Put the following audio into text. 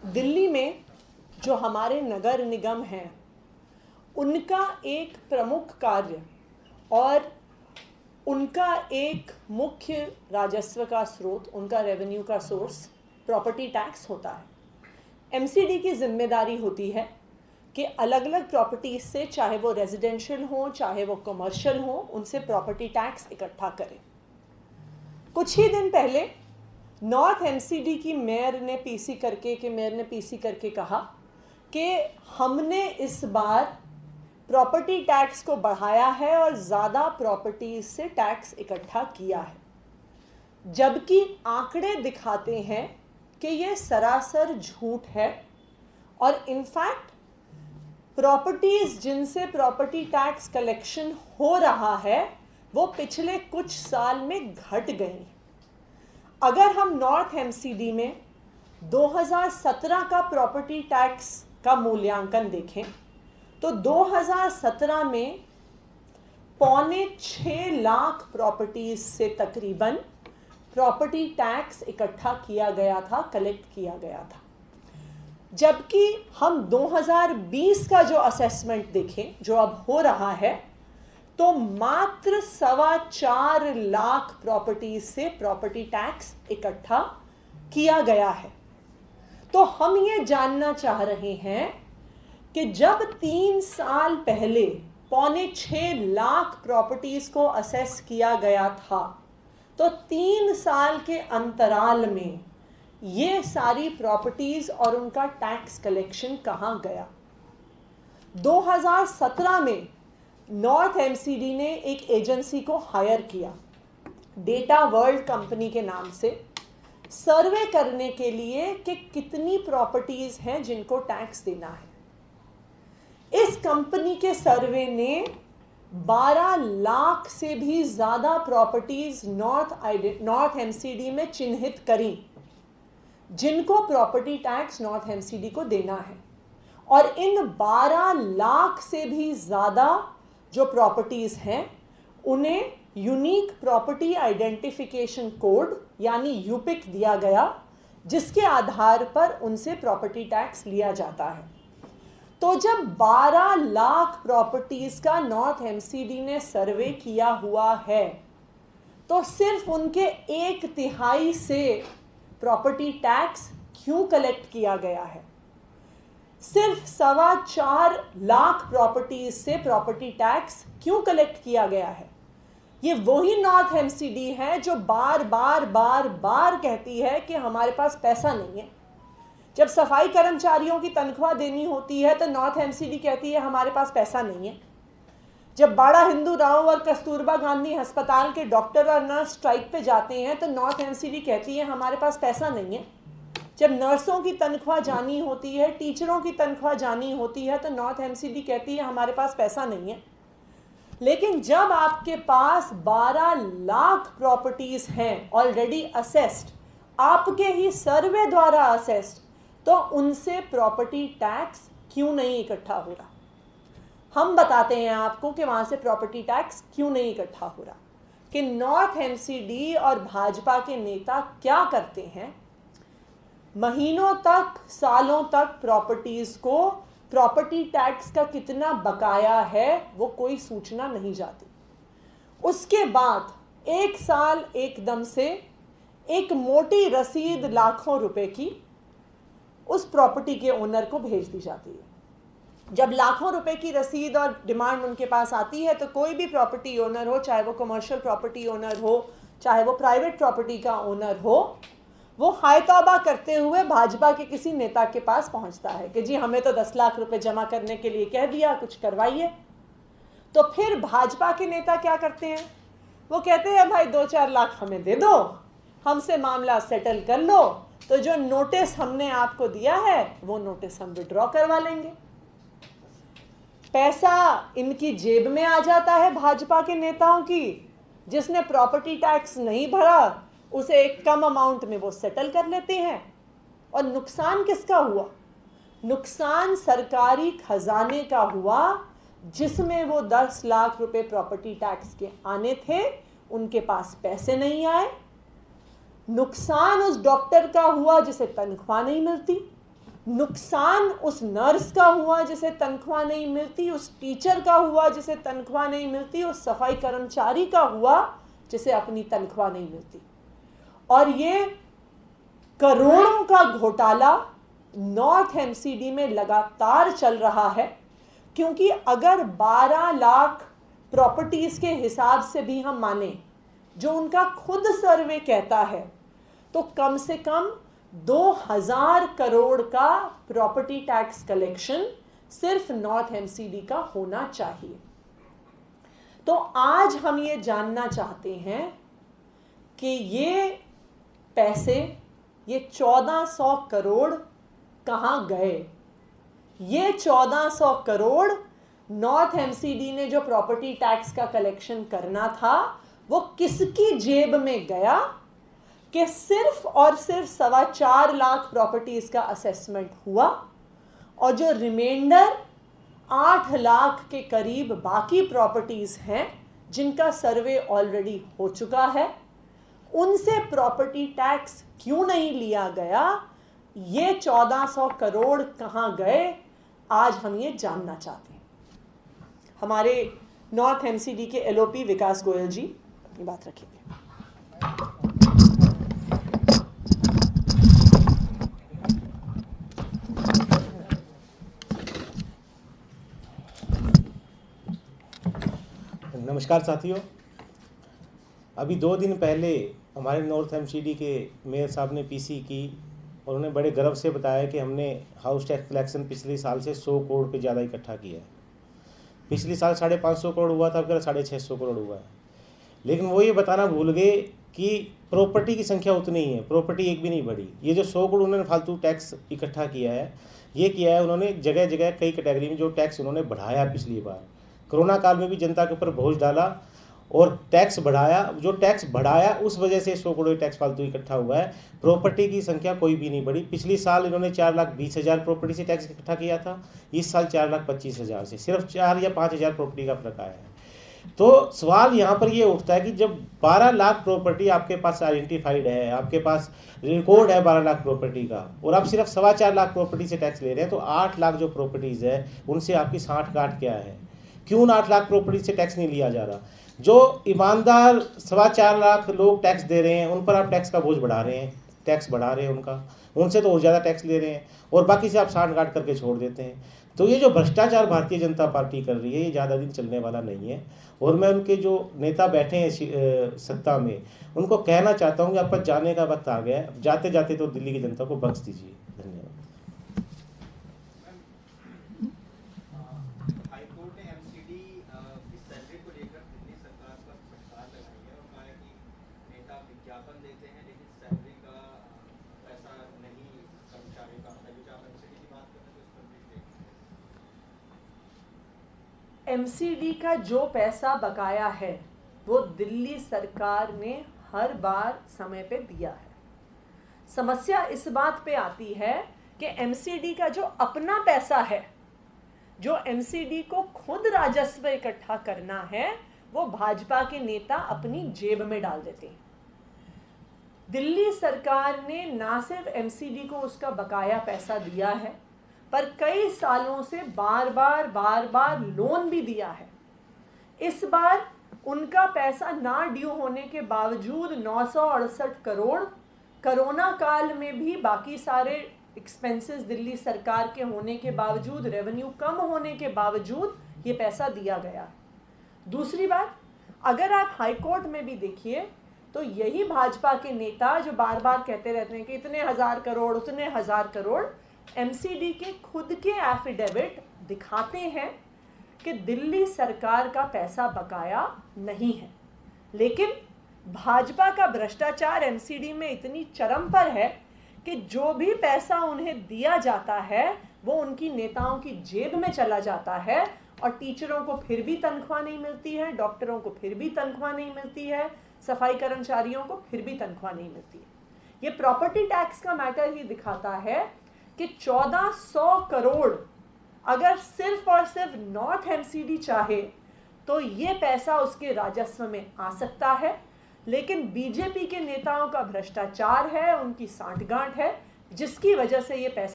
दिल्ली में जो हमारे नगर निगम हैं उनका एक प्रमुख कार्य और उनका एक मुख्य राजस्व का स्रोत, उनका रेवेन्यू का सोर्स प्रॉपर्टी टैक्स होता है। एमसीडी की जिम्मेदारी होती है कि अलग अलग प्रॉपर्टीज से, चाहे वो रेजिडेंशियल हो चाहे वो कमर्शियल हो, उनसे प्रॉपर्टी टैक्स इकट्ठा करें। कुछ ही दिन पहले नॉर्थ एमसीडी की मेयर ने पीसी करके कहा कि हमने इस बार प्रॉपर्टी टैक्स को बढ़ाया है और ज़्यादा प्रॉपर्टीज से टैक्स इकट्ठा किया है, जबकि आंकड़े दिखाते हैं कि ये सरासर झूठ है और इनफैक्ट प्रॉपर्टीज जिनसे प्रॉपर्टी टैक्स कलेक्शन हो रहा है वो पिछले कुछ साल में घट गई। अगर हम नॉर्थ एमसीडी में 2017 का प्रॉपर्टी टैक्स का मूल्यांकन देखें तो 2017 में 5.25 लाख प्रॉपर्टीज से तकरीबन प्रॉपर्टी टैक्स इकट्ठा किया गया था, कलेक्ट किया गया था। जबकि हम 2020 का जो असेसमेंट देखें, जो अब हो रहा है, तो मात्र 4.25 लाख प्रॉपर्टीज से प्रॉपर्टी टैक्स इकट्ठा किया गया है। तो हम ये जानना चाह रहे हैं कि जब 3 साल पहले 5.25 लाख प्रॉपर्टीज को असेस किया गया था, तो 3 साल के अंतराल में ये सारी प्रॉपर्टीज और उनका टैक्स कलेक्शन कहाँ गया। 2017 में नॉर्थ एमसीडी ने एक एजेंसी को हायर किया, डेटा वर्ल्ड कंपनी के नाम से, सर्वे करने के लिए कि कितनी प्रॉपर्टीज हैं जिनको टैक्स देना है। इस कंपनी के सर्वे ने 12 लाख से भी ज़्यादा प्रॉपर्टीज नॉर्थ एमसीडी में चिन्हित करी जिनको प्रॉपर्टी टैक्स नॉर्थ एमसीडी को देना है। और इन 12 लाख से भी ज़्यादा जो प्रॉपर्टीज हैं उन्हें यूनिक प्रॉपर्टी आइडेंटिफिकेशन कोड यानी यूपिक दिया गया, जिसके आधार पर उनसे प्रॉपर्टी टैक्स लिया जाता है। तो जब 12 लाख प्रॉपर्टीज का नॉर्थ एमसीडी ने सर्वे किया हुआ है तो सिर्फ उनके 1/3 से प्रॉपर्टी टैक्स क्यों कलेक्ट किया गया है? सिर्फ 4.25 लाख प्रॉपर्टीज से प्रॉपर्टी टैक्स क्यों कलेक्ट किया गया है? ये वही नॉर्थ एमसीडी है जो बार बार कहती है कि हमारे पास पैसा नहीं है। जब सफाई कर्मचारियों की तनख्वाह देनी होती है तो नॉर्थ एमसीडी कहती है हमारे पास पैसा नहीं है। जब बाड़ा हिंदू राव और कस्तूरबा गांधी अस्पताल के डॉक्टर और नर्स स्ट्राइक पे जाते हैं तो नॉर्थ एमसीडी कहती है हमारे पास पैसा नहीं है। जब नर्सों की तनख्वाह जानी होती है, टीचरों की तनख्वाह जानी होती है तो नॉर्थ एमसीडी कहती है हमारे पास पैसा नहीं है। लेकिन जब आपके पास 12 लाख प्रॉपर्टीज हैं ऑलरेडी असेस्ड, आपके ही सर्वे द्वारा असेस्ड, तो उनसे प्रॉपर्टी टैक्स क्यों नहीं इकट्ठा हो रहा? हम बताते हैं आपको कि वहाँ से प्रॉपर्टी टैक्स क्यों नहीं इकट्ठा हो रहा। कि नॉर्थ एमसीडी और भाजपा के नेता क्या करते हैं, महीनों तक, सालों तक प्रॉपर्टीज को प्रॉपर्टी टैक्स का कितना बकाया है वो कोई सूचना नहीं जाती। उसके बाद एक साल एकदम से एक मोटी रसीद लाखों रुपए की उस प्रॉपर्टी के ओनर को भेज दी जाती है। जब लाखों रुपए की रसीद और डिमांड उनके पास आती है तो कोई भी प्रॉपर्टी ओनर हो, चाहे वो कमर्शियल प्रॉपर्टी ओनर हो, चाहे वो प्राइवेट प्रॉपर्टी का ओनर हो, वो हाय तौबा करते हुए भाजपा के किसी नेता के पास पहुंचता है कि जी हमें तो 10 लाख रुपए जमा करने के लिए कह दिया, कुछ करवाइए। तो फिर भाजपा के नेता क्या करते हैं? वो कहते हैं भाई 2-4 लाख हमें दे दो, हमसे मामला सेटल कर लो, तो जो नोटिस हमने आपको दिया है वो नोटिस हम विड्रॉ करवा लेंगे। पैसा इनकी जेब में आ जाता है भाजपा के नेताओं की। जिसने प्रॉपर्टी टैक्स नहीं भरा उसे एक कम अमाउंट में वो सेटल कर लेते हैं। और नुकसान किसका हुआ? नुकसान सरकारी खजाने का हुआ, जिसमें वो 10 लाख रुपए प्रॉपर्टी टैक्स के आने थे, उनके पास पैसे नहीं आए। नुकसान उस डॉक्टर का हुआ जिसे तनख्वाह नहीं मिलती। नुकसान उस नर्स का हुआ जिसे तनख्वाह नहीं मिलती, उस टीचर का हुआ जिसे तनख्वाह नहीं मिलती, उस सफाई कर्मचारी का हुआ जिसे अपनी तनख्वाह नहीं मिलती। और ये करोड़ों का घोटाला नॉर्थ एमसीडी में लगातार चल रहा है, क्योंकि अगर 12 लाख प्रॉपर्टीज के हिसाब से भी हम माने जो उनका खुद सर्वे कहता है, तो कम से कम 2000 करोड़ का प्रॉपर्टी टैक्स कलेक्शन सिर्फ नॉर्थ एमसीडी का होना चाहिए। तो आज हम ये जानना चाहते हैं कि ये पैसे, ये 1400 करोड़ कहाँ गए। ये 1400 करोड़ नॉर्थ एमसीडी ने जो प्रॉपर्टी टैक्स का कलेक्शन करना था वो किसकी जेब में गया कि सिर्फ और सिर्फ 4.25 लाख प्रॉपर्टीज का असेसमेंट हुआ और जो रिमाइंडर 8 लाख के करीब बाकी प्रॉपर्टीज हैं जिनका सर्वे ऑलरेडी हो चुका है, उनसे प्रॉपर्टी टैक्स क्यों नहीं लिया गया, ये 1400 करोड़ कहाँ गए, आज हम ये जानना चाहते हैं। हमारे नॉर्थ एमसीडी के एलओपी विकास गोयल जी अपनी बात रखेंगे। नमस्कार साथियों, अभी 2 दिन पहले हमारे नॉर्थ एमसीडी के मेयर साहब ने पीसी की और उन्होंने बड़े गर्व से बताया कि हमने हाउस टैक्स कलेक्शन पिछले साल से 100 करोड़ पे ज़्यादा इकट्ठा किया है। पिछले साल 550 करोड़ हुआ था, अब 650 करोड़ हुआ है। लेकिन वो ये बताना भूल गए कि प्रॉपर्टी की संख्या उतनी ही है, प्रॉपर्टी एक भी नहीं बढ़ी। ये जो 100 करोड़ उन्होंने फालतू टैक्स इकट्ठा किया है, ये किया है उन्होंने जगह जगह कई कैटेगरी में जो टैक्स उन्होंने बढ़ाया। पिछली बार कोरोना काल में भी जनता के ऊपर बोझ डाला और टैक्स बढ़ाया। जो टैक्स बढ़ाया उस वजह से 100 करोड़ टैक्स फालतू इकट्ठा हुआ है। प्रॉपर्टी की संख्या कोई भी नहीं बढ़ी। पिछली साल इन्होंने 4,20,000 प्रॉपर्टी से टैक्स इकट्ठा किया था, इस साल 4,25,000 से सिर्फ 4 या 5,000 प्रॉपर्टी का फर्क आया है। तो सवाल यहाँ पर ये उठता है कि जब 12 लाख प्रॉपर्टी आपके पास आइडेंटिफाइड है, आपके पास रिकॉर्ड है 12 लाख प्रॉपर्टी का, और आप सिर्फ 4.25 लाख प्रॉपर्टी से टैक्स ले रहे हैं, तो 8 लाख जो प्रॉपर्टीज़ है उनसे आपकी साठगांठ क्या है? क्यों 8 लाख प्रॉपर्टी से टैक्स नहीं लिया जा रहा? जो ईमानदार 4.25 लाख लोग टैक्स दे रहे हैं उन पर आप टैक्स का बोझ बढ़ा रहे हैं, टैक्स बढ़ा रहे हैं उनसे तो और ज़्यादा टैक्स ले रहे हैं, और बाकी से आप साठगांठ करके छोड़ देते हैं। तो ये जो भ्रष्टाचार भारतीय जनता पार्टी कर रही है, ये ज़्यादा दिन चलने वाला नहीं है। और मैं उनके जो नेता बैठे हैं सत्ता में, उनको कहना चाहता हूँ कि आपका जाने का वक्त आ गया है। जाते जाते तो दिल्ली की जनता को बख्श दीजिए। धन्यवाद। एमसीडी का जो पैसा बकाया है वो दिल्ली सरकार ने हर बार समय पे दिया है। समस्या इस बात पे आती है कि एमसीडी का जो अपना पैसा है, जो एमसीडी को खुद राजस्व इकट्ठा करना है, वो भाजपा के नेता अपनी जेब में डाल देते हैं। दिल्ली सरकार ने ना सिर्फ एमसीडी को उसका बकाया पैसा दिया है, पर कई सालों से बार बार लोन भी दिया है। इस बार उनका पैसा ना ड्यू होने के बावजूद 968 करोड़, कोरोना काल में भी बाकी सारे एक्सपेंसेस दिल्ली सरकार के होने के बावजूद, रेवेन्यू कम होने के बावजूद ये पैसा दिया गया। दूसरी बात, अगर आप हाई कोर्ट में भी देखिए तो यही भाजपा के नेता जो बार बार कहते रहते हैं कि इतने हजार करोड़, उतने हजार करोड़, एमसीडी के खुद के एफिडेविट दिखाते हैं कि दिल्ली सरकार का पैसा बकाया नहीं है। लेकिन भाजपा का भ्रष्टाचार एमसीडी में इतनी चरम पर है कि जो भी पैसा उन्हें दिया जाता है वो उनकी नेताओं की जेब में चला जाता है, और टीचरों को फिर भी तनख्वाह नहीं मिलती है, डॉक्टरों को फिर भी तनख्वाह नहीं मिलती है, सफाई कर्मचारियों को फिर भी तनख्वाह नहीं मिलती है। ये प्रॉपर्टी टैक्स का मैटर ही दिखाता है कि 1400 करोड़ अगर सिर्फ और सिर्फ नॉर्थ एमसीडी चाहे तो ये पैसा उसके राजस्व में आ सकता है। लेकिन बीजेपी के नेताओं का भ्रष्टाचार है, उनकी सांठगांठ है, जिसकी वजह से ये पैसा